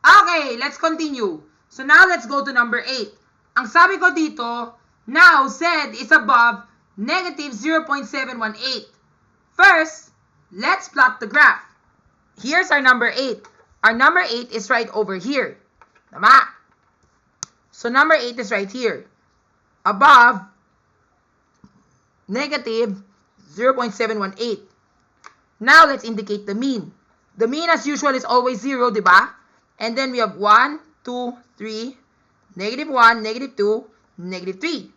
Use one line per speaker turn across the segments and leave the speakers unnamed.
Okay, let's continue. So now let's go to number 8. Ang sabi ko dito, now Z is above negative 0.718. First, let's plot the graph. Here's our number 8. Our number 8 is right over here. Tama? So number 8 is right here. Above negative 0.718. Now, let's indicate the mean. The mean, as usual, is always 0, di ba? And then we have 1, 2, 3, negative 1, negative 2, negative 3.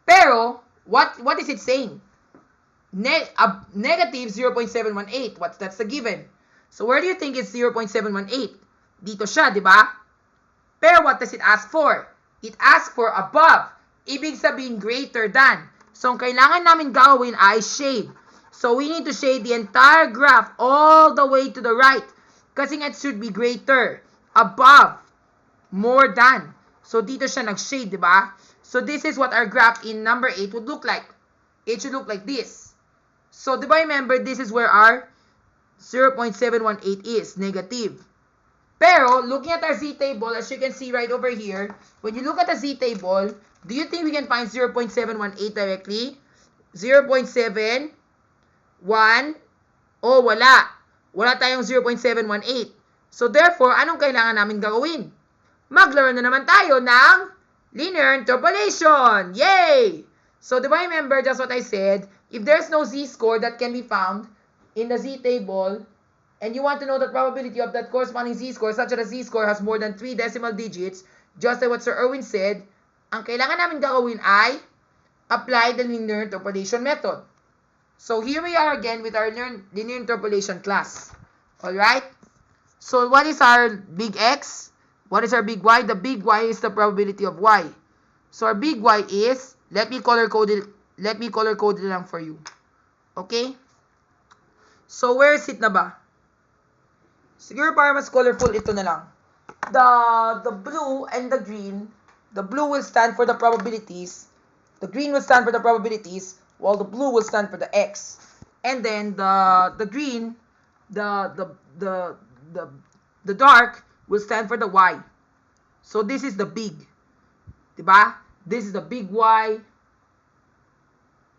Pero, what is it saying? Negative 0.718. That's the given. So, where do you think is 0.718? Dito siya, di ba? Pero, what does it ask for? It asks for above. Ibig sabihin, greater than. So, ang kailangan namin gawin ay shade. So, we need to shade the entire graph all the way to the right. Kasi it should be greater, above, more than. So, dito siya nag-shade, di ba? So, this is what our graph in number 8 would look like. It should look like this. So, di ba remember, this is where our 0.718 is, negative. Pero, looking at our z-table, as you can see right over here, when you look at the z-table, do you think we can find 0.718 directly? 0.7 1, oh wala. Wala tayong 0.718. So therefore, anong kailangan namin gawin? Maglaro na naman tayo ng linear interpolation. Yay! So do I remember just what I said? If there's no z-score that can be found in the z-table, and you want to know the probability of that corresponding z-score, such that a z-score has more than 3 decimal digits, just like what Sir Erwin said, ang kailangan namin gawin ay apply the linear interpolation method. So, here we are again with our linear interpolation class. Alright? So, what is our big X? What is our big Y? The big Y is the probability of Y. So, our big Y is, let me color code it lang for you. Okay? So, where is it na ba? Siguro para mas colorful, ito na lang. The blue and the green, the blue will stand for the probabilities, the green will stand for the probabilities, while the blue will stand for the X. And then the green, the dark will stand for the Y. So this is the big. Diba? This is the big Y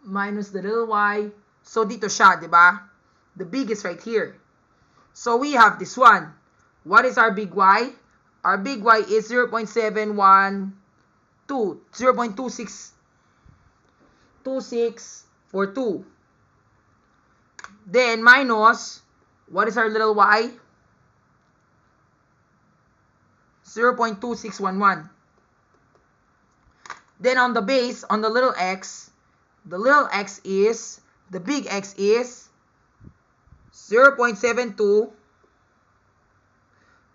minus the little y. So dito siya, diba? The big is right here. So we have this one. What is our big Y? Our big Y is 0.712, 0.2642. Then minus, what is our little y? 0.2611. Then on the base, on the little x is, the big X is 0.72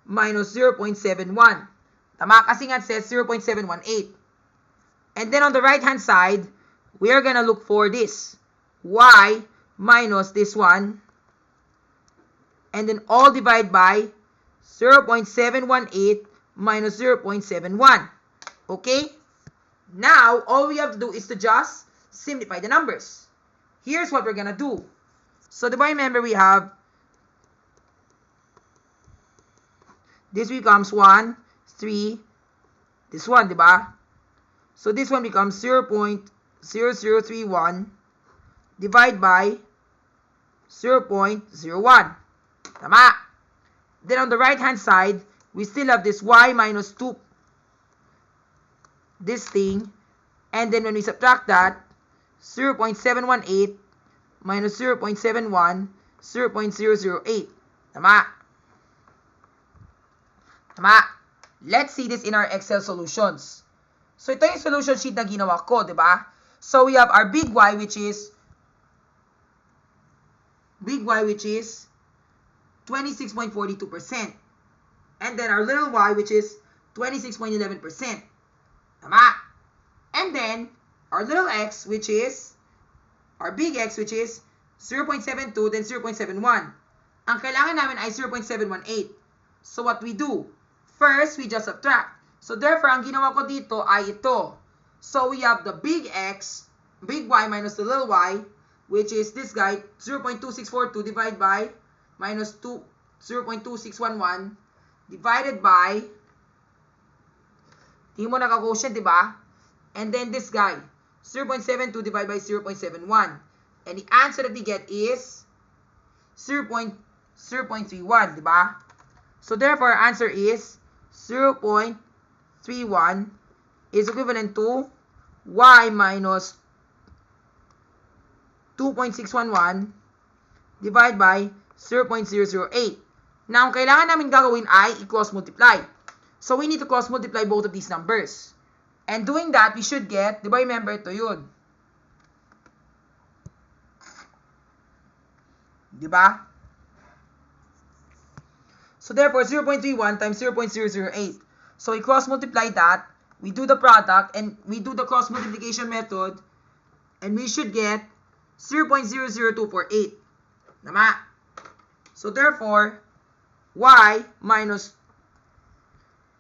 minus 0.71. Tama? Kasi nga it says 0.718. And then on the right hand side, we are gonna look for this. Y minus this one. And then all divide by 0.718 minus 0.71. Okay? Now, all we have to do is to just simplify the numbers. Here's what we're gonna do. So, diba remember we have, this becomes 1, 3, this one, diba? So, this one becomes 0.0031 divide by 0.01. Tama? Then on the right hand side, we still have this y minus 2, this thing, and then when we subtract that, 0.718 minus 0.71, 0.008. Tama? Tama? Let's see this in our Excel solutions. So, ito yung solution sheet na ginawa ko, di ba? So, we have our big Y which is 26.42%. And then our little y which is 26.11%. Tama? And then, our little x which is, our big X which is 0.72 then 0.71. Ang kailangan namin ay 0.718. So, what we do? First, we just subtract. So, therefore, ang ginawa ko dito ay ito. So, we have the big X, big Y minus the little y, which is this guy, 0.2642 divided by minus 0.2611 divided by, tingin mo naka-quotient, di ba? And then this guy, 0.72 divided by 0.71. And the answer that we get is 0.31, di ba? So therefore, our answer is 0.31 is equivalent to y minus 2.611 divided by 0.008. Now, ang kailangan namin gagawin ay i-cross multiply. So, we need to cross multiply both of these numbers. And doing that, we should get, di ba remember ito yun? Di ba? So, therefore, 0.31 times 0.008. So, we cross multiply that, we do the product, and we do the cross multiplication method, and we should get 0.00248. Tama? So, therefore, y minus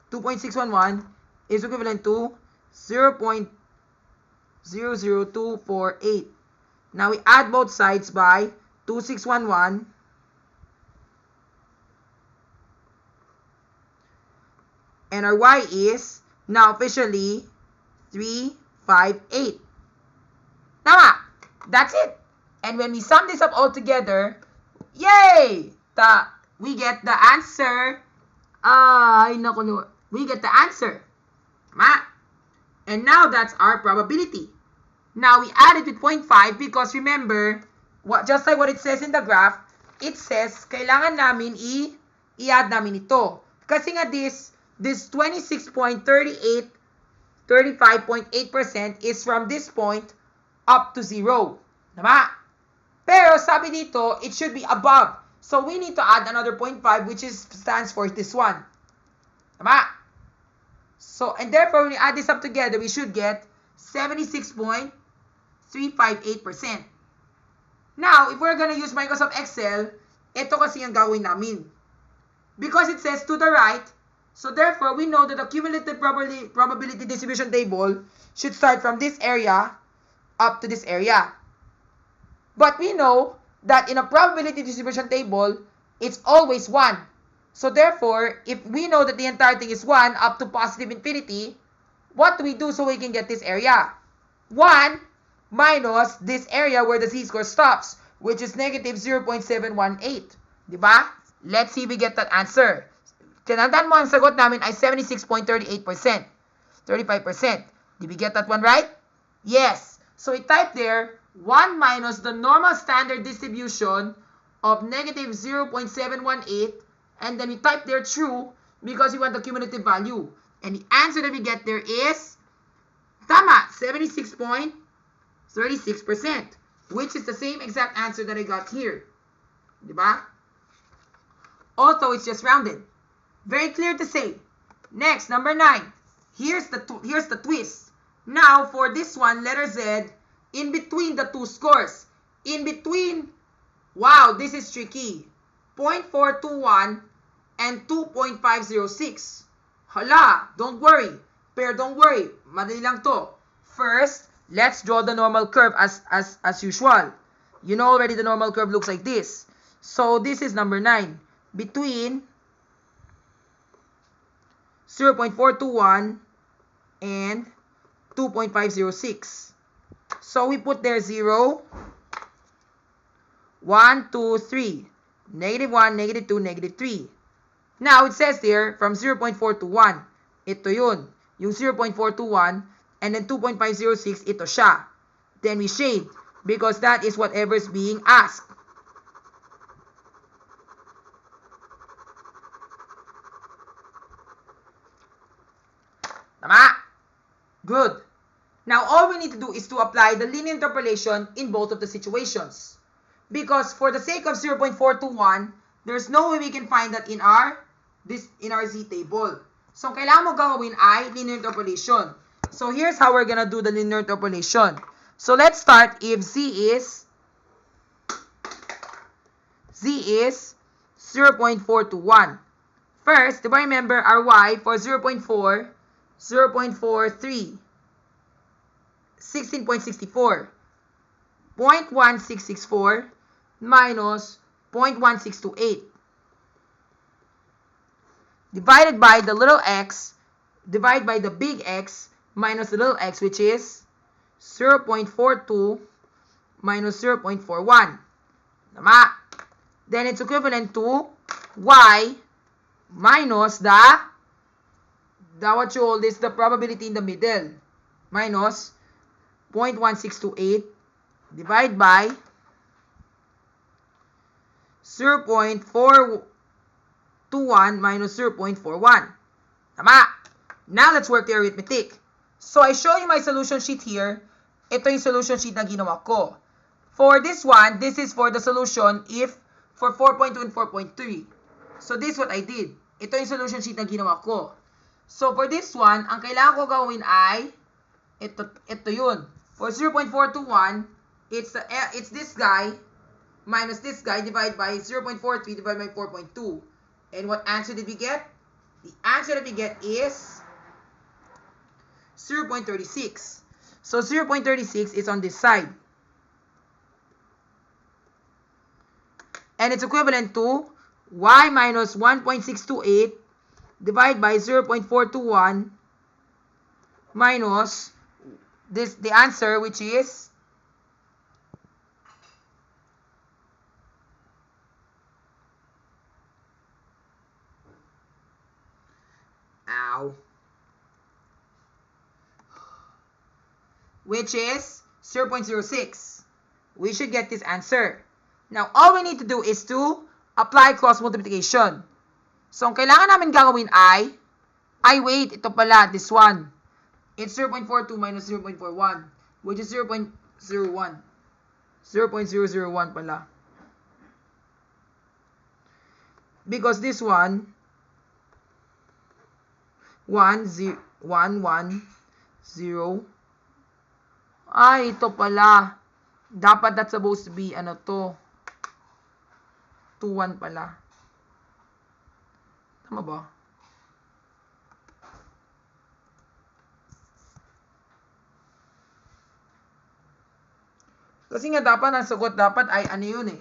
2.611 is equivalent to 0.00248. Now, we add both sides by 2611 and our y is now officially 358. Tama! That's it. And when we sum this up all together, yay! We get the answer. We get the answer. Tama? And now that's our probability. Now we add it with 0.5 because remember, just like what it says in the graph, it says kailangan namin i-add namin ito. Kasi nga this 26.38, 35.8% is from this point up to 0. Tama? Pero sabi dito, it should be above. So we need to add another 0.5 which stands for this one. Tama? So, and therefore, when we add this up together, we should get 76.358%. Now, if we're gonna use Microsoft Excel, ito kasi yung gawin namin. Because it says to the right, so therefore, we know that the cumulative probability distribution table should start from this area up to this area. But we know that in a probability distribution table, it's always 1. So therefore, if we know that the entire thing is 1 up to positive infinity, what do we do so we can get this area? 1 minus this area where the z-score stops, which is negative 0.718. Diba? Let's see if we get that answer. Tinandaan mo ang sagot namin ay 76.38%. 35%. Did we get that one right? Yes. So we type there 1 minus the normal standard distribution of negative 0.718, and then we type there true because we want the cumulative value. And the answer that we get there is, tama, 76.36%, which is the same exact answer that I got here. Diba? Although it's just rounded. Very clear to say. Next, number 9. Here's the twist. Now, for this one, letter Z, in between the two scores. In between, wow, this is tricky. 0.421 and 2.506. Hala, don't worry. Pero don't worry, madali lang to. First, let's draw the normal curve as usual. You know already the normal curve looks like this. So, this is number 9. Between 0.421 and 2.506. So, we put there 0, 1, 2, 3. Negative 1, negative 2, negative 3. Now, it says there, from 0.4 to 1. Ito yun. Yung 0.4 to 1. And then 2.506, ito siya. Then we shade. Because that is whatever is being asked. Tama? Good. Now, all we need to do is to apply the linear interpolation in both of the situations. Because for the sake of 0.421, there's no way we can find that in our Z table. So, kailangan mo gawin ay linear interpolation. So, here's how we're gonna do the linear interpolation. So, let's start if Z is 0.421. First, diba remember our Y for 0.4, 0.43, 16.64. 0.1664 minus 0.1628. divided by the little x, divided by the big X minus the little x, which is 0.42 minus 0.41. Tama? Then it's equivalent to y minus the what you call this, the probability in the middle, minus 0.1628 divided by 0.421 minus 0.41. Tama? Now, let's work the arithmetic. So, I show you my solution sheet here. Ito yung solution sheet na ginawa ko. For this one, this is for the solution if for 4.2 and 4.3. So, this is what I did. Ito yung solution sheet na ginawa ko. So, for this one, ang kailangan ko gawin ay ito yun. For 0.421, it's this guy minus this guy divided by 0.43 divided by 4.2. And what answer did we get? The answer that we get is 0.36. So 0.36 is on this side. And it's equivalent to y minus 1.628 divided by 0.421 minus the answer, which is which is 0.06. We should get this answer. Now, all we need to do is to apply cross multiplication. So, ang kailangan namin gagawin ay wait, ito pala, this one. It's 0.42 minus 0.41, which is 0.01. 0.001 pala. Because this one, 1, 0, 1, 1, 0. Ay, ito pala. Dapat that's supposed to be, 2, 1 pala. Tama ba? Kasi nga dapat, ang sagot dapat ay yun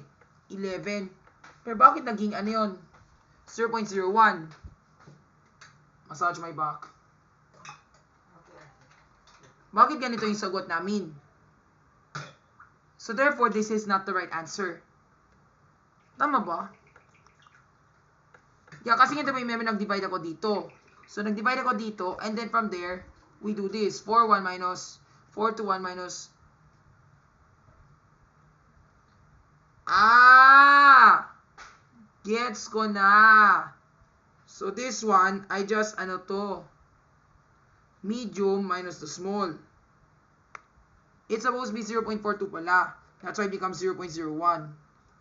11. Pero bakit naging yun? 0.01. Massage my back. Bakit ganito yung sagot namin? So therefore, this is not the right answer. Tama ba? Yeah, kasi nga may nag-divide ako dito. So nag-divide ako dito, and then from there, we do this. 4, 1 minus 4 to 1 minus. Gets ko na. So this one, I just, medium minus the small. It's supposed to be 0.42 pala. That's why it becomes 0.01.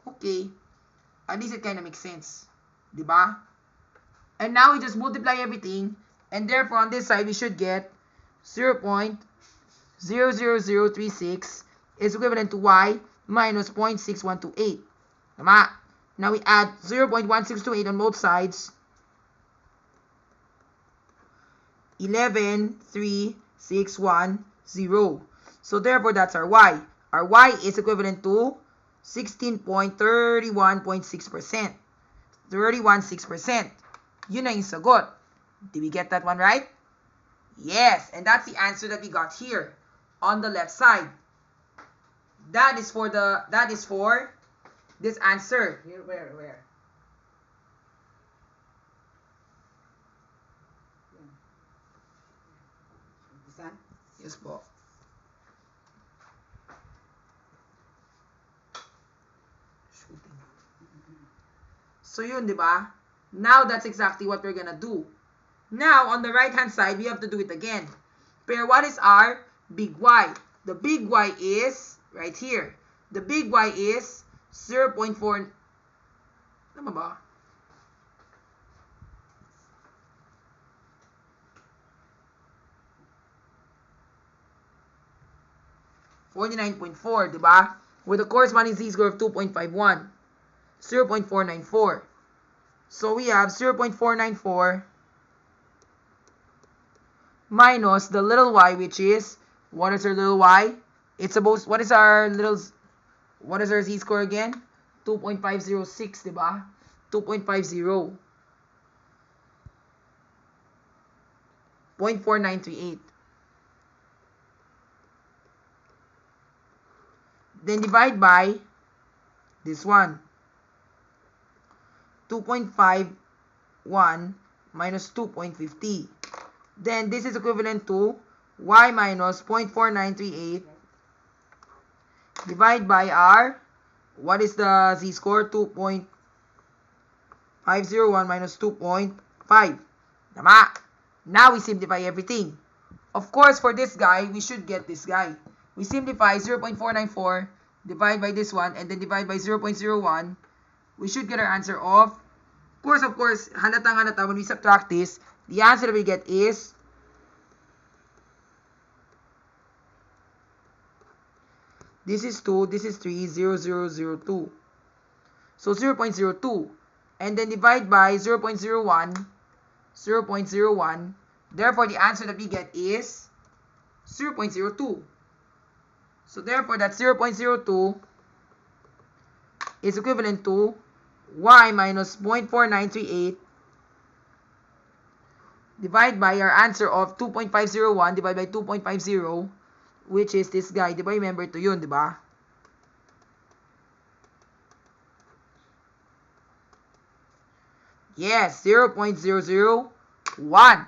Okay. At least it kind of makes sense. Diba? And now we just multiply everything. And therefore, on this side, we should get 0.00036 is equivalent to y minus 0.6128. Tama? Now we add 0.1628 on both sides. 11, 3, 6, 1, 0. So therefore, that's our y. Our y is equivalent to 16.31.6%. 31.6%. Yun na yung sagot. Did we get that one right? Yes, and that's the answer that we got here on the left side. That is for this answer.
Here, where? This one?
Yes po. Shooting. So yun, di ba? Now that's exactly what we're gonna do. Now, on the right-hand side, we have to do it again. Pero what is our big Y? The big Y is right here. The big Y is 0.4. Tama ba? $49.4, diba? With the corresponding z-score of 2.51. 0.494. So we have 0.494 minus the little y, which is, what is our little y? It's supposed, what is our z-score again? 2.506, diba? 2.50. 0.4938. Then divide by this one. 2.51 minus 2.50. Then this is equivalent to y minus 0.4938 divide by r. What is the z-score? 2.501 minus 2.5. Tama. Now we simplify everything. Of course, for this guy, we should get this guy. We simplify 0.494, divide by this one, and then divide by 0.01. We should get our answer of course, halatang-halata when we subtract this, the answer that we get is this is 2, this is 3, 0, 0, 0, 2. So 0.02. And then divide by 0.01, 0.01. Therefore, the answer that we get is 0.02. So therefore, that 0.02 is equivalent to y minus 0.4938 divide by our answer of 2.501 divided by 2.50, which is this guy. Diba, remember ito yun, diba? Yes, 0.001.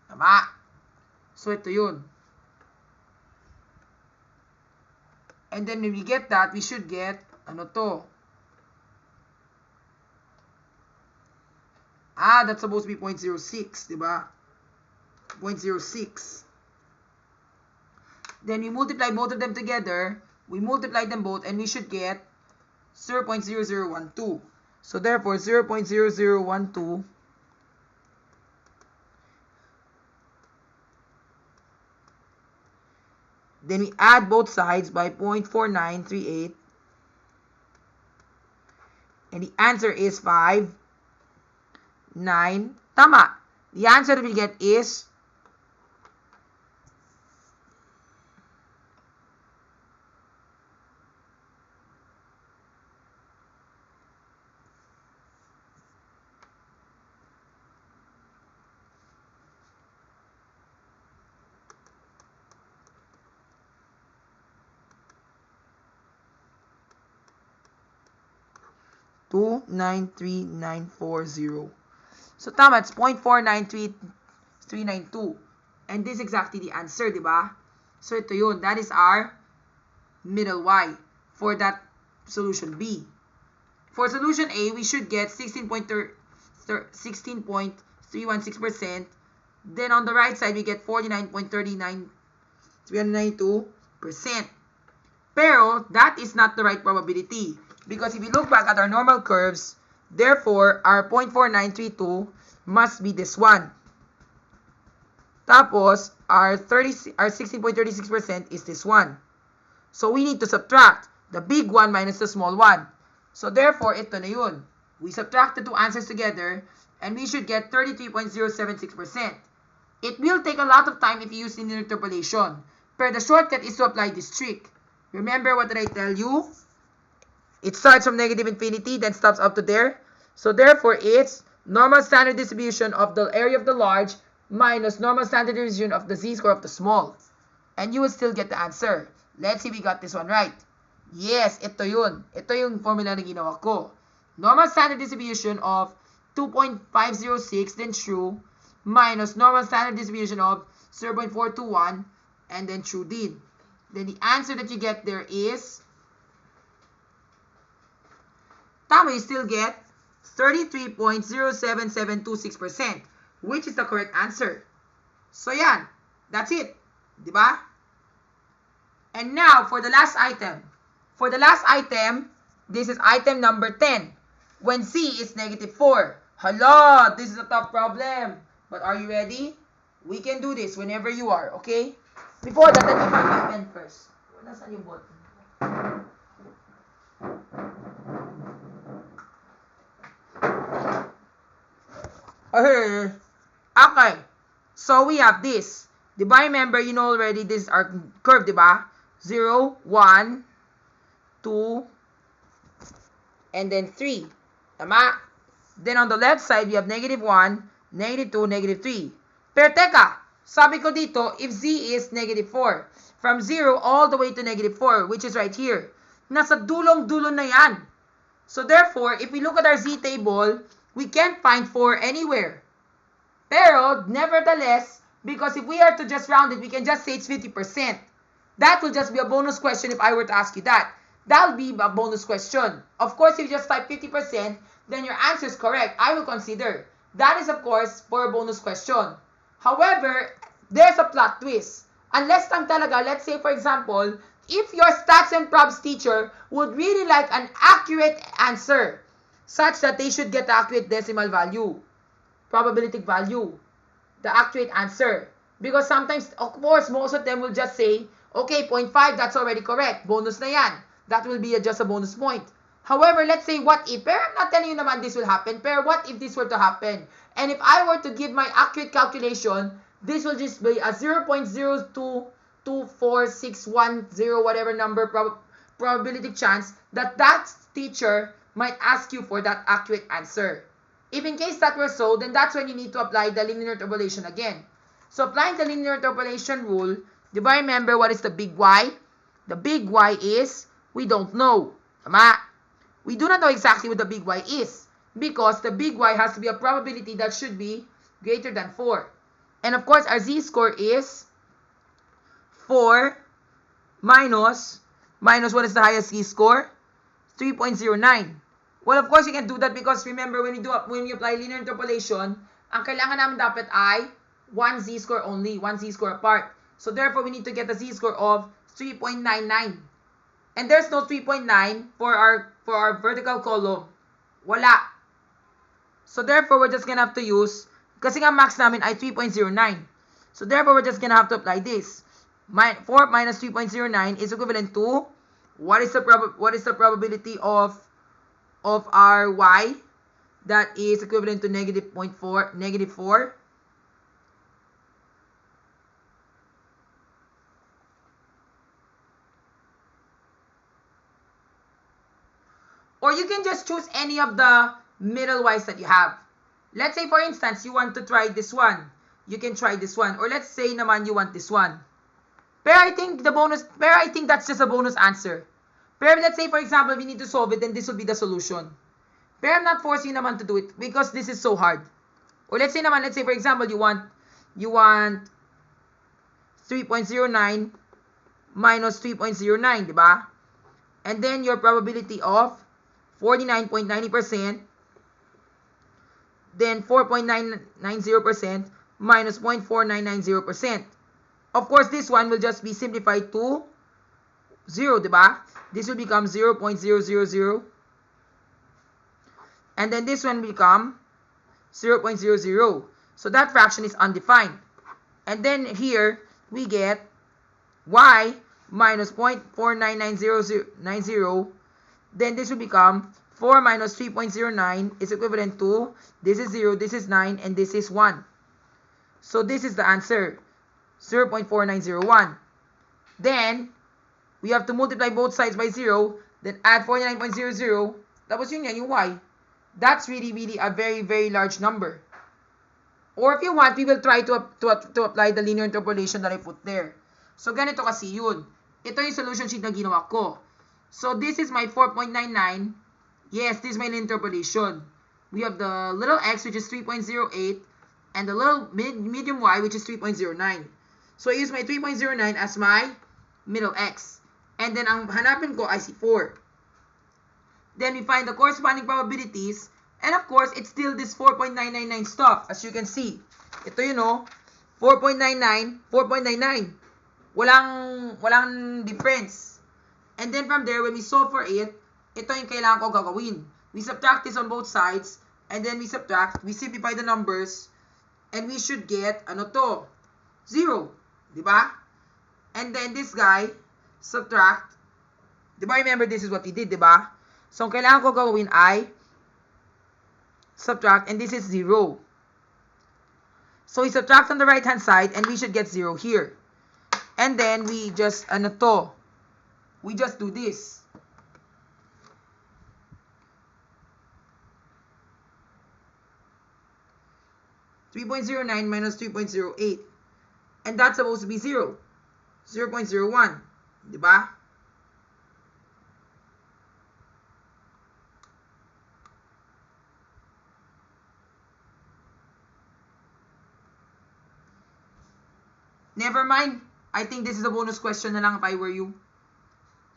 Tama. So ito yun. And then when we get that, we should get, ano to? That's supposed to be 0.06, diba? 0.06. Then we multiply both of them together. We multiply them both and we should get 0.0012. So therefore, 0.0012 then we add both sides by 0.4938 and the answer is 5, 9. Tama. The answer that we get is 293,940. So tama, it's 0.493392. And this is exactly the answer, diba? So ito yun. That is our middle y for that solution B. For solution A, we should get 16.316%. Then on the right side, we get 49.392%. Pero that is not the right probability. Because if you look back at our normal curves, therefore, our 0.4932 must be this one. Tapos, our 16.36% is this one. So, we need to subtract the big one minus the small one. So, therefore, ito na yun. We subtract the two answers together, and we should get 33.076%. It will take a lot of time if you use linear interpolation. But the shortcut is to apply this trick. Remember what did I tell you? It starts from negative infinity, then stops up to there. So therefore, it's normal standard distribution of the area of the large minus normal standard distribution of the z-score of the small. And you will still get the answer. Let's see if we got this one right. Yes, ito yun. Ito yung formula na ginawa ko. Normal standard distribution of 2.506, then true, minus normal standard distribution of 0.421, and then true din. Then the answer that you get there is tama, you still get 33.07726%, which is the correct answer. So, yan. That's it. Diba? And now, for the last item. For the last item, this is item number 10. When C is -4. Hala, this is a tough problem. But are you ready? We can do this whenever you are, okay? Before that, let me find my pen first. Nasaan yung button? Okay. So, we have this. Diba, remember, you know already, this is our curve, diba? 0, 1, 2, and then 3. Tama? Then, on the left side, we have -1, -2, -3. Pero, teka, Sabi ko dito, if z is negative 4, from 0 all the way to negative 4, which is right here, nasa dulong-dulo na yan. So therefore, if we look at our z table, we can't find 4 anywhere. Pero, nevertheless, because if we are to just round it, we can just say it's 50%. That will just be a bonus question if I were to ask you that. That will be a bonus question. Of course, if you just type 50%, then your answer is correct. I will consider. That is, of course, for a bonus question. However, there's a plot twist. Unless lang talaga, let's say for example, if your stats and probs teacher would really like an accurate answer, such that they should get the accurate decimal value, probability value, the accurate answer. Because sometimes, of course, most of them will just say, okay, 0.5, that's already correct. Bonus na yan. That will be just a bonus point. However, let's say what if, pero I'm not telling you naman this will happen, pero what if this were to happen? And if I were to give my accurate calculation, this will just be a 0.022461 whatever number probability chance that that teacher might ask you for that accurate answer. If in case that were so, then that's when you need to apply the linear interpolation again. So applying the linear interpolation rule, do you remember what is the big Y? The big Y is, we don't know. Tama? We do not know exactly what the big Y is because the big Y has to be a probability that should be greater than 4. And of course, our z-score is 4 minus what is the highest z-score? 3.09. Well, of course, you can do that because remember, when we apply linear interpolation, ang kailangan namin dapat ay 1 z-score only, 1 z-score apart. So therefore, we need to get a z-score of 3.99. And there's no 3.9 for our vertical column. Wala. So therefore, we're just gonna have to use, kasi nga max namin ay 3.09. So therefore, we're just gonna have to apply this. 4 minus 3.09 is equivalent to, what is the probability of our y? That is equivalent to negative 4. Or you can just choose any of the middle y's that you have. Let's say, for instance, you want to try this one. You can try this one. Or let's say naman you want this one. Pero I think that's just a bonus answer. Pero let's say, for example, we need to solve it, then this will be the solution. Pero I'm not forcing you naman to do it because this is so hard. Or let's say, for example, you want 3.09 minus 3.09, diba? And then your probability of 49.90%, then 4.990% minus 0.4990%. Of course, this one will just be simplified to 0, diba? This will become 0.000. And then this one will become 0.00. So that fraction is undefined. And then here, we get y minus 0.499090. Then this will become 4 minus 3.09 is equivalent to, this is 0, this is 9, and this is 1. So this is the answer, 0.4901. Then, we have to multiply both sides by 0, then add 49.00. Tapos yun yan, yung y. That's really a very large number. Or if you want, we will try to apply the linear interpolation that I put there. So ganito kasi yun. Ito yung solution sheet na ginawa ko. So this is my 4.99. Yes, this is my interpolation. We have the little x, which is 3.08, and the little medium y, which is 3.09. So I use my 3.09 as my middle x. And then ang hanapin ko ay si 4. Then we find the corresponding probabilities. And of course, it's still this 4.999 stuff, as you can see. Ito yun, no? 4.99, 4.99. Walang difference. And then from there, when we solve for it, ito yung kailangan ko gagawin. We subtract this on both sides, and then we simplify the numbers, and we should get, 0. Diba? And then this guy, subtract. Diba, remember this is what we did, diba? So, ang kailangan ko gawin ay subtract, and this is 0. So, we subtract on the right-hand side, and we should get 0 here. And then, we just, we just do this. (3.09 minus 3.08). And that's supposed to be 0. 0.01. Diba? Never mind. I think this is a bonus question na lang if I were you.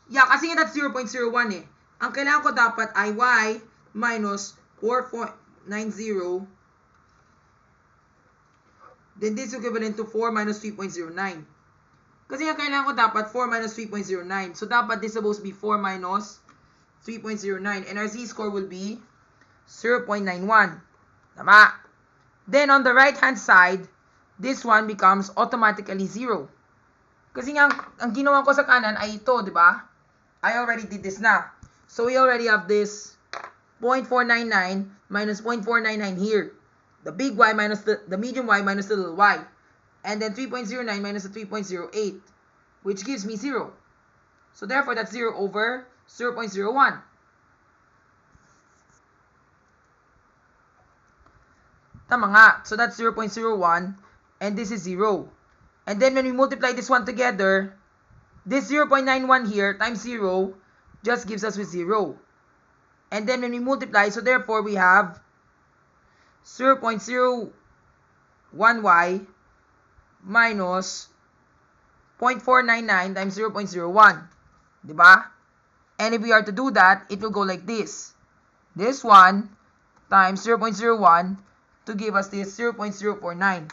Yeah, kasi nga that's 0.01 eh. Ang kailangan ko dapat ay y minus 4.90. Then this is equivalent to 4 minus 3.09. Kasi nga kailangan ko dapat 4 minus 3.09. So dapat this is supposed to be 4 minus 3.09. And our z-score will be 0.91. Tama. Then on the right-hand side, this one becomes automatically 0. Kasi nga, ang ginawa ko sa kanan ay ito, di ba? I already did this na. So we already have this 0.499 minus 0.499 here. The big Y minus the medium Y minus the little y. And then 3.09 minus the 3.08, which gives me 0. So therefore, that's 0 over 0.01. Tama nga. So that's 0.01. And this is 0. And then when we multiply this one together, this 0.91 here times 0 just gives us with 0. And then when we multiply, so therefore we have 0.01y minus 0.499 times 0.01. Diba? And if we are to do that, it will go like this. This one times 0.01 to give us this 0.049.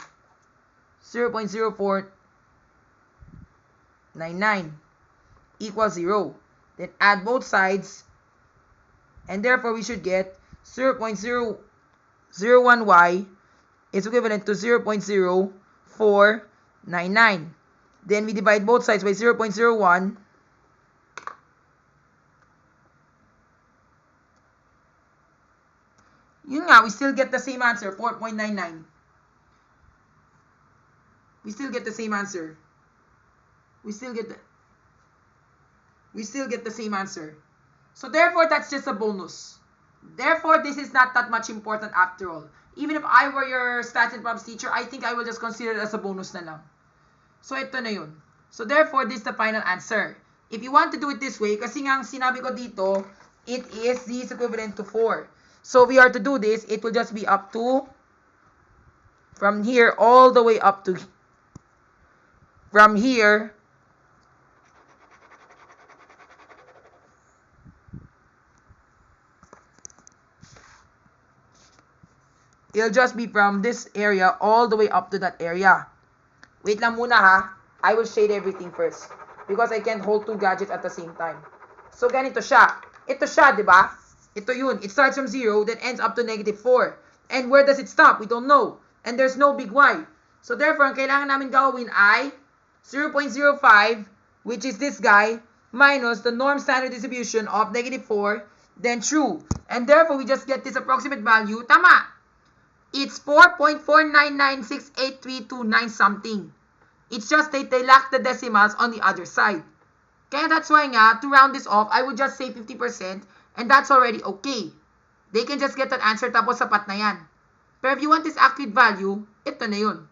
0.0499 equals 0. Then add both sides, and therefore we should get 0.001y is equivalent to 0.0499. Then we divide both sides by 0.01. Yun nga, we still get the same answer, 4.99. We still get the same answer. We still get the same answer. So therefore, that's just a bonus. Therefore, this is not that much important after all. Even if I were your stats and probs teacher, I think I will just consider it as a bonus na lang. So ito na yun. So therefore, this is the final answer. If you want to do it this way, kasi nga ang sinabi ko dito, it is z is equivalent to 4. So if we are to do this, it will just be up to, from here all the way up to, from here, it'll just be from this area all the way up to that area. Wait lang muna ha. I will shade everything first. Because I can't hold two gadgets at the same time. So ganito siya. Ito siya, di ba? Ito yun. It starts from 0, then ends up to -4. And where does it stop? We don't know. And there's no big Y. So therefore, ang kailangan namin gawin ay 0.05, which is this guy, minus the norm standard distribution of -4, then true. And therefore, we just get this approximate value. Tama! It's 4.4996832 something. It's just that they lack the decimals on the other side. Kaya that's why nga, to round this off, I would just say 50%, and that's already okay. They can just get that answer, tapos sapat na yan. Pero if you want this accurate value, ito na yun.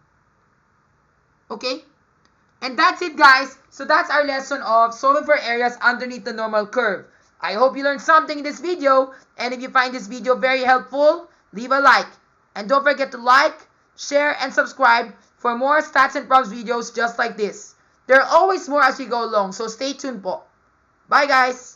Okay? And that's it, guys. So that's our lesson of solving for areas underneath the normal curve. I hope you learned something in this video, and if you find this video very helpful, leave a like. And don't forget to like, share, and subscribe for more stats and props videos just like this. There are always more as we go along, so stay tuned po. Bye, guys!